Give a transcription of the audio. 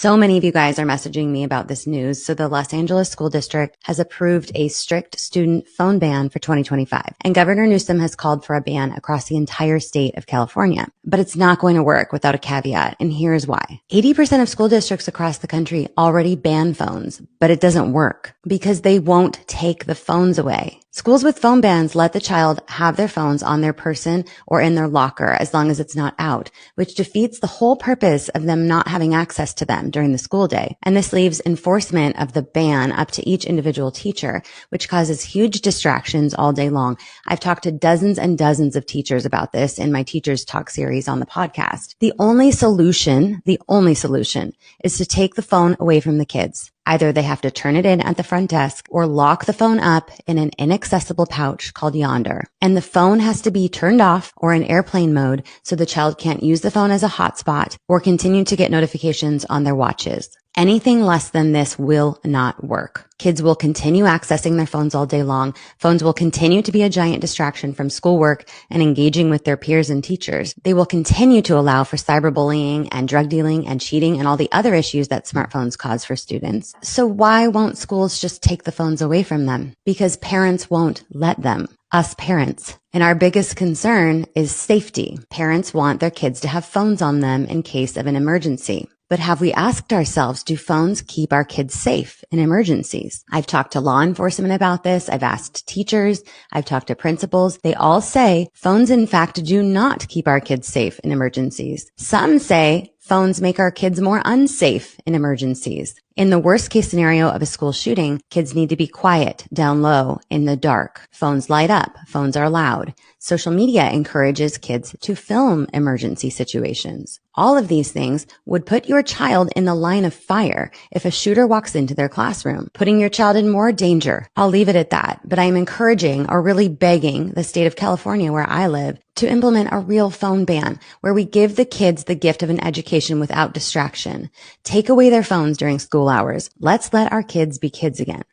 So many of you guys are messaging me about this news. So the Los Angeles School District has approved a strict student phone ban for 2025. And Governor Newsom has called for a ban across the entire state of California. But it's not going to work without a caveat. And here's why. 80% of school districts across the country already ban phones, but it doesn't work because they won't take the phones away. Schools with phone bans let the child have their phones on their person or in their locker as long as it's not out, which defeats the whole purpose of them not having access to them during the school day. And this leaves enforcement of the ban up to each individual teacher, which causes huge distractions all day long. I've talked to dozens and dozens of teachers about this in my Teachers Talk series on the podcast. The only solution is to take the phone away from the kids. Either they have to turn it in at the front desk or lock the phone up in an inaccessible pouch called Yonder. And the phone has to be turned off or in airplane mode so the child can't use the phone as a hotspot or continue to get notifications on their watches. Anything less than this will not work. Kids will continue accessing their phones all day long. Phones will continue to be a giant distraction from schoolwork and engaging with their peers and teachers. They will continue to allow for cyberbullying and drug dealing and cheating and all the other issues that smartphones cause for students. So why won't schools just take the phones away from them? Because parents won't let them. Us parents. And our biggest concern is safety. Parents want their kids to have phones on them in case of an emergency. But have we asked ourselves, do phones keep our kids safe in emergencies? I've talked to law enforcement about this. I've asked teachers. I've talked to principals. They all say phones, in fact, do not keep our kids safe in emergencies. Some say phones make our kids more unsafe in emergencies. In the worst case scenario of a school shooting, kids need to be quiet, down low, in the dark. Phones light up. Phones are loud. Social media encourages kids to film emergency situations. All of these things would put your child in the line of fire if a shooter walks into their classroom, putting your child in more danger. I'll leave it at that, but I'm encouraging or really begging the state of California where I live to implement a real phone ban where we give the kids the gift of an education without distraction. Take away their phones during school hours. Let's let our kids be kids again.